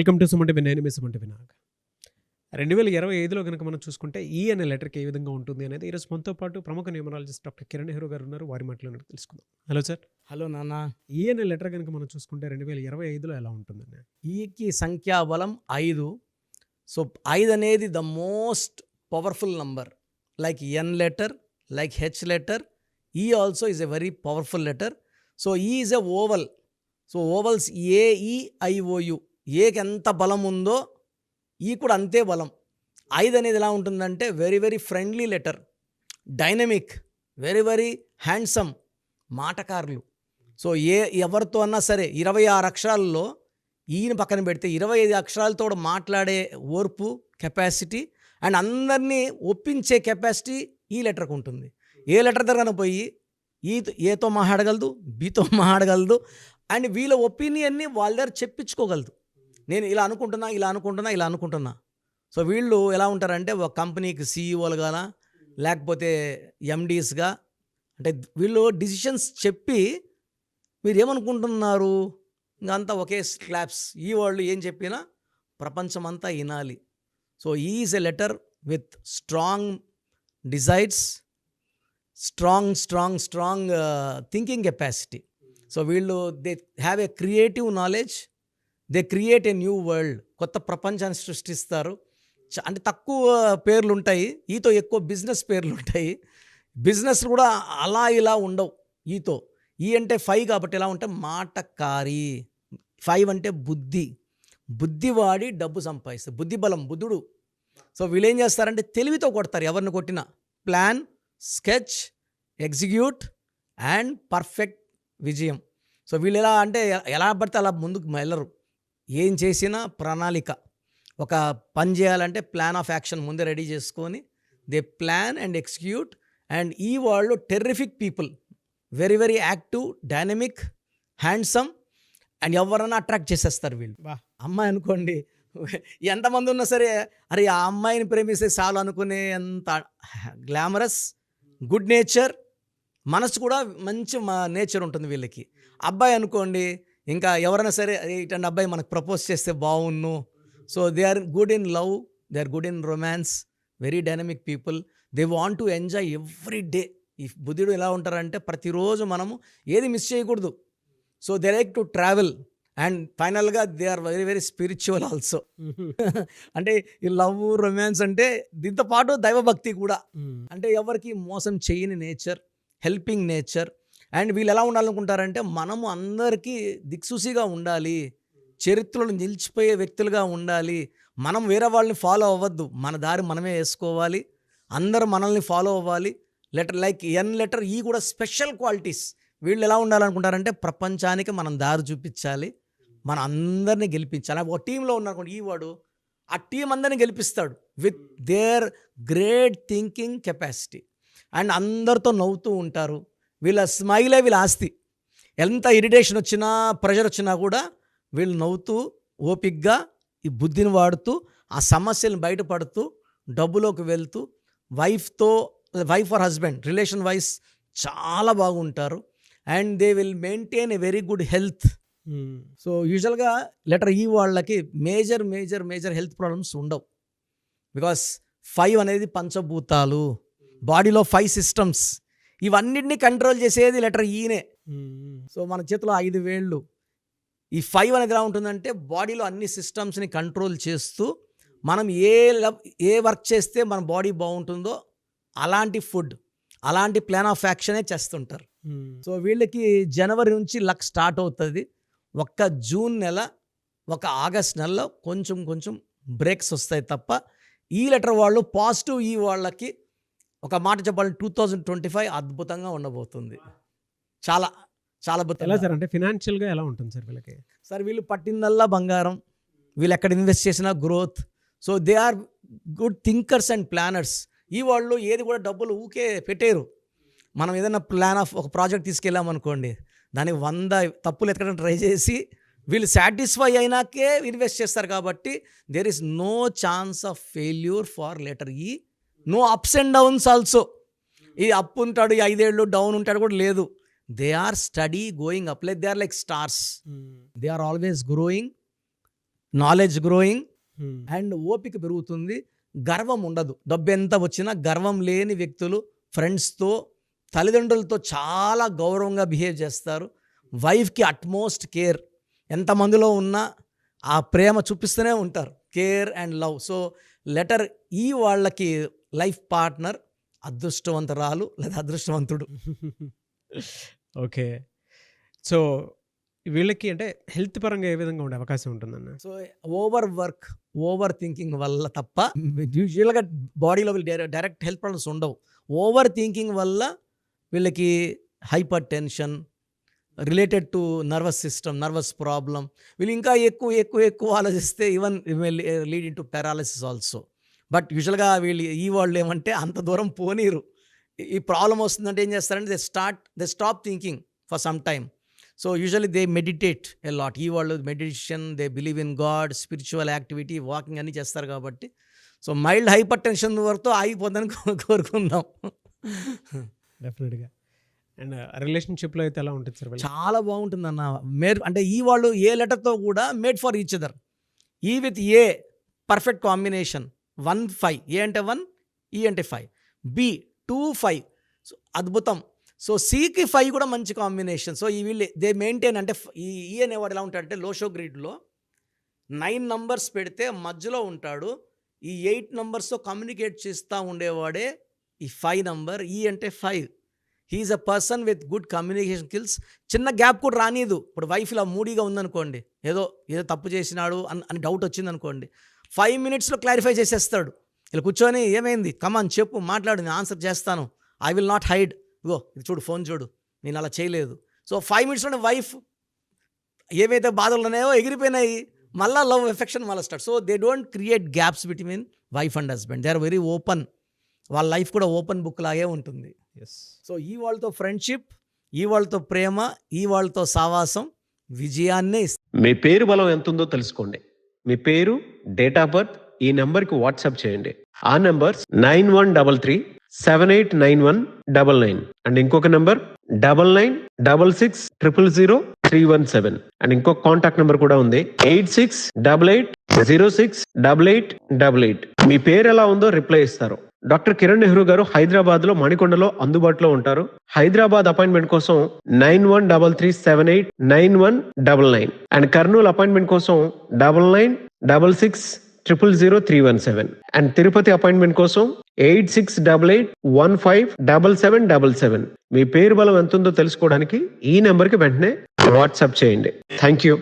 Welcome to Suman TV. నేను మీ Suman TV Nag. 2025లో కనుక మనం చూసుకుంటే ఈ అనే లెటర్కి ఏ విధంగా ఉంటుంది అనేది ఈరోజు మనతో పాటు ప్రముఖ న్యూమరాలజిస్ట్ డాక్టర్ కిరణ్ నెహ్రూ గారు ఉన్నారు. వారి మాటలో తెలుసుకుందాం. Hello sir. హలో నాన్న. ఈ అనే లెటర్ కనుక మనం చూసుకుంటే 2025లో ఎలా ఉంటుందండి? ఈకి సంఖ్యాబలం 5. సో 5 అనేది the most powerful number. Like N letter, like H letter, E also is a very powerful letter. So E is a vowel. So vowels A E I O U, ఏకి ఎంత బలం ఉందో ఈ కూడా అంతే బలం. 5 అనేది ఎలా ఉంటుందంటే very very friendly letter, dynamic, very very handsome, మాటకారులు. సో ఎవరితో అన్నా సరే 26 అక్షరాల్లో ఈయన పక్కన పెడితే 25 అక్షరాలతో మాట్లాడే ఓర్పు, కెపాసిటీ అండ్ అందరినీ ఒప్పించే కెపాసిటీ ఈ లెటర్కి ఉంటుంది. ఏ లెటర్ దగ్గర పోయి ఏతో మాట్లాడగలదు, బీతో మాట్లాడగలదు అండ్ వీళ్ళ ఒపీనియన్ని వాళ్ళ దగ్గర చెప్పించుకోగలదు. నేను ఇలా అనుకుంటున్నా. సో వీళ్ళు ఎలా ఉంటారంటే ఒక కంపెనీకి సీఈఓలుగా లేకపోతే ఎండీస్గా, అంటే వీళ్ళు డిసిషన్స్ చెప్పి మీరు ఏమనుకుంటున్నారు ఇంకంతా ఒకే క్లాప్స్. ఈ వాళ్ళు ఏం చెప్పినా ప్రపంచమంతా వినాలి. So is a letter with strong desires, strong thinking capacity. So వీళ్ళు they have a creative knowledge, they create a new world. కొత్త ప్రపంచాన్ని సృష్టిస్తారు. అంటే తక్కువ పేర్లు ఉంటాయి, ఈతో ఎక్కువ బిజినెస్ పేర్లు ఉంటాయి. బిజినెస్ కూడా అలా ఇలా ఉండవు ఈతో. ఈ అంటే 5 కాబట్టి ఎలా ఉంటే మాటకారి. 5 అంటే బుద్ధి వాడి డబ్బు సంపాదిస్తారు. బుద్ధి బలం, బుద్ధుడు. సో వీళ్ళు ఏం చేస్తారంటే తెలివితో కొడతారు ఎవరిని కొట్టినా. Plan, sketch, execute and perfect విజయం. సో వీళ్ళు ఎలా అంటే ఎలా పడితే అలా ముందుకు వెళ్ళరు. ఏం చేసినా ప్రణాళిక. ఒక పని చేయాలంటే ప్లాన్ ఆఫ్ యాక్షన్ ముందే రెడీ చేసుకొని they plan and execute. And ఈ వాళ్ళు terrific people, very very active, dynamic, handsome and ఎవరన్నా అట్రాక్ట్ చేసేస్తారు వీళ్ళు. అమ్మాయి అనుకోండి, ఎంతమంది ఉన్నా సరే అరే ఆ అమ్మాయిని ప్రేమిస్తే చాలు అనుకునే అంత గ్లామరస్, గుడ్ నేచర్, మనసు కూడా మంచి నేచర్ ఉంటుంది వీళ్ళకి. అబ్బాయి అనుకోండి, ఇంకా ఎవరైనా సరే ఇటండి అబ్బాయి మనకు ప్రపోజ్ చేస్తే బాగున్ను. So they are good in love, they are good in romance, very dynamic people. They want to enjoy every day. E బుద్ధుడు ఎలా ఉంటారంటే ప్రతిరోజు మనము ఏది మిస్ చేయకూడదు. So they like to travel and ఫైనల్గా they are very very spiritual also. అంటే E love, romance అంటే దీంతో పాటు దైవభక్తి కూడా. అంటే ఎవరికి మోసం చేయని నేచర్, హెల్పింగ్ నేచర్. అండ్ వీళ్ళు ఎలా ఉండాలనుకుంటారంటే మనము అందరికీ దిక్సూసిగా ఉండాలి, చరిత్రలో నిలిచిపోయే వ్యక్తులుగా ఉండాలి. మనం వేరే వాళ్ళని ఫాలో అవ్వద్దు, మన దారి మనమే వేసుకోవాలి, అందరూ మనల్ని ఫాలో అవ్వాలి. లెటర్ లైక్ ఎన్ లెటర్, ఈ కూడా స్పెషల్ క్వాలిటీస్. వీళ్ళు ఎలా ఉండాలనుకుంటారంటే ప్రపంచానికి మనం దారి చూపించాలి, మన అందరినీ గెలిపించాలి. ఒక టీంలో ఉన్నారనుకోండి, ఈ వాడు ఆ టీం అందరినీ గెలిపిస్తాడు with their great thinking capacity. And అందరితో నవ్వుతూ ఉంటారు. వీళ్ళ స్మైలే వీళ్ళ ఆస్తి. ఎంత ఇరిటేషన్ వచ్చినా, ప్రెషర్ వచ్చినా కూడా వీళ్ళు నవ్వుతూ ఓపిక్గా ఈ బుద్ధిని వాడుతూ ఆ సమస్యలను బయటపడుతూ డబ్బులోకి వెళ్తూ wife or husband relation wise చాలా బాగుంటారు. And they will maintain a very good health. So యూజువల్గా లెటర్ ఈ వాళ్ళకి మేజర్ హెల్త్ ప్రాబ్లమ్స్ ఉండవు. బికాస్ 5 అనేది పంచభూతాలు, బాడీలో 5 సిస్టమ్స్, ఇవన్నిటినీ కంట్రోల్ చేసేది లెటర్ ఈనే. సో మన చేతిలో 5 వేళ్ళు. ఈ 5 అనేది ఎలా ఉంటుందంటే బాడీలో అన్ని సిస్టమ్స్ని కంట్రోల్ చేస్తూ మనం ఏ వర్క్ చేస్తే మన బాడీ బాగుంటుందో అలాంటి ఫుడ్, అలాంటి ప్లాన్ ఆఫ్ యాక్షనే చేస్తుంటారు. సో వీళ్ళకి జనవరి నుంచి లక్ స్టార్ట్ అవుతుంది. ఒక్క జూన్ నెల, ఒక ఆగస్ట్ నెలలో కొంచెం బ్రేక్స్ వస్తాయి తప్ప ఈ లెటర్ వాళ్ళు పాజిటివ్. ఈ వాళ్ళకి ఒక మాట చెప్పాలి, 2025 అద్భుతంగా ఉండబోతుంది. చాలా అద్భుతంగా. ఎలా సార్ అంటే ఫినాన్షియల్గా ఎలా ఉంటుంది సార్ వీళ్ళకి? సార్ వీళ్ళు పట్టిందల్లా బంగారం, వీళ్ళు ఎక్కడ ఇన్వెస్ట్ చేసినా growth. So they are good thinkers and planners. ఈ వాళ్ళు ఏది కూడా డబ్బులు ఊకే పెట్టేరు. మనం ఏదైనా ప్లాన్ ఆఫ్ ఒక ప్రాజెక్ట్ తీసుకెళ్ళామనుకోండి, దానికి 100 తప్పులు ఎత్తడం ట్రై చేసి వీళ్ళు సాటిస్ఫై అయినాకే ఇన్వెస్ట్ చేస్తారు. కాబట్టి there is no chance of failure for letter E. No ups and downs also. E up ఉంటాడు, 5 ఏళ్ళు డౌన్ ఉంటాడు కూడా లేదు. They are steady going up, like they are like stars. They are always growing knowledge growing hmm. అండ్ ఓపిక పెరుగుతుంది. గర్వం ఉండదు. డబ్బు ఎంత వచ్చినా గర్వం లేని వ్యక్తులు ఫ్రెండ్స్తో, తల్లిదండ్రులతో చాలా గౌరవంగా బిహేవ్ చేస్తారు. వైఫ్కి అట్మోస్ట్ కేర్, ఎంతమందిలో ఉన్నా ఆ ప్రేమ చూపిస్తూనే ఉంటారు. Care and love. So letter ఈ వాళ్ళకి లైఫ్ పార్ట్నర్ అదృష్టవంతురాలు లేదా అదృష్టవంతుడు. ఓకే. సో వీళ్ళకి అంటే హెల్త్ పరంగా ఏ విధంగా ఉండే అవకాశం ఉంటుందన్న? So over work, over thinking వల్ల తప్ప యూజువల్గా బాడీలో డైరెక్ట్ హెల్త్ ప్రాబ్లమ్స్ ఉండవు. ఓవర్ థింకింగ్ వల్ల వీళ్ళకి hyper tension related to nervous system, nervous problem. వీళ్ళు ఇంకా ఎక్కువ ఆలోచిస్తే even lead in to paralysis also. But యూజువల్గా వీళ్ళు ఈ వాళ్ళు ఏమంటే అంత దూరం పోనీరు. ఈ ప్రాబ్లం వస్తుందంటే ఏం చేస్తారంటే they stop thinking for some time. So usually they meditate a lot. ఈ వాళ్ళు meditation, they believe in God, spiritual activity, walking అన్నీ చేస్తారు కాబట్టి. సో మైల్డ్ హైపర్ టెన్షన్ వరకు ఆగిపోతుందని కోరుకుందాం. డెఫినెట్గా. అండ్ రిలేషన్షిప్లో అయితే ఎలా ఉంటుంది సార్ వీళ్ళకి? చాలా బాగుంటుందన్న. అంటే ఈ వాళ్ళు ఏ లెటర్తో కూడా మేడ్ ఫర్ ఈచ్ అదర్. ఈ విత్ ఏ పర్ఫెక్ట్ కాంబినేషన్. 1 5, ఏ అంటే 1, ఈ అంటే 5, బి 2 5. సో అద్భుతం. సో సికి 5 కూడా మంచి కాంబినేషన్. సో ఈ వీళ్ళు దే మెయింటైన్. అంటే ఈ అనేవాడు ఎలా ఉంటాడంటే లోషో గ్రిడ్లో 9 నంబర్స్ పెడితే మధ్యలో ఉంటాడు. ఈ 8 నంబర్స్తో కమ్యూనికేట్ చేస్తూ ఉండేవాడే ఈ 5 నంబర్. ఈ అంటే 5. He's a person with good communication skills. చిన్న గ్యాప్ కూడా రానిదు. ఇప్పుడు వైఫ్ ఇలా మూడీగా ఉందనుకోండి, ఏదో తప్పు చేసినాడు అని డౌట్ వచ్చిందనుకోండి, 5 minutesలో క్లారిఫై చేసేస్తాడు. ఇలా కూర్చొని ఏమైంది, కమాన్ చెప్పు, మాట్లాడు, నేను ఆన్సర్ చేస్తాను, ఐ విల్ నాట్ హైడ్, ఇగో ఇది చూడు, ఫోన్ చూడు, నేను అలా చేయలేదు. సో 5 minutesలోనే వైఫ్ ఏవైతే బాధలు ఉన్నాయో ఎగిరిపోయినాయి. మళ్ళీ లవ్ ఎఫెక్షన్ మళ్ళీ start. So they don't create gaps between wife and husband. They are very open. వాళ్ళ లైఫ్ కూడా ఓపెన్ బుక్ లాగే ఉంటుంది. ఎస్. సో ఈ వాళ్ళతో ఫ్రెండ్షిప్, ఈ వాళ్ళతో ప్రేమ, ఈ వాళ్ళతో సావాసం విజయాన్నే ఇస్తుంది. మీ పేరు బలం ఎంత ఉందో తెలుసుకోండి. మీ పేరు, డేట్ ఆఫ్ బర్త్ ఈ నెంబర్కి వాట్సాప్ చేయండి. ఆ నెంబర్ 9133789199 అండ్ ఇంకొక నెంబర్ 9966000317 అండ్ ఇంకొక కాంటాక్ట్ నెంబర్ కూడా ఉంది 8688068888. మీ పేరు ఎలా ఉందో రిప్లై ఇస్తారు. డాక్టర్ కిరణ్ నెహ్రూ గారు హైదరాబాద్ లో మణికొండలో అందుబాటులో ఉంటారు. హైదరాబాద్ అపాయింట్మెంట్ కోసం 9133789199 అండ్ కర్నూలు అపాయింట్మెంట్ కోసం 9966000317 అండ్ తిరుపతి అపాయింట్మెంట్ కోసం 8688157777. మీ పేరు బలం ఎంత ఉందో తెలుసుకోవడానికి ఈ నెంబర్కి వెంటనే వాట్సాప్ చేయండి. Thank you.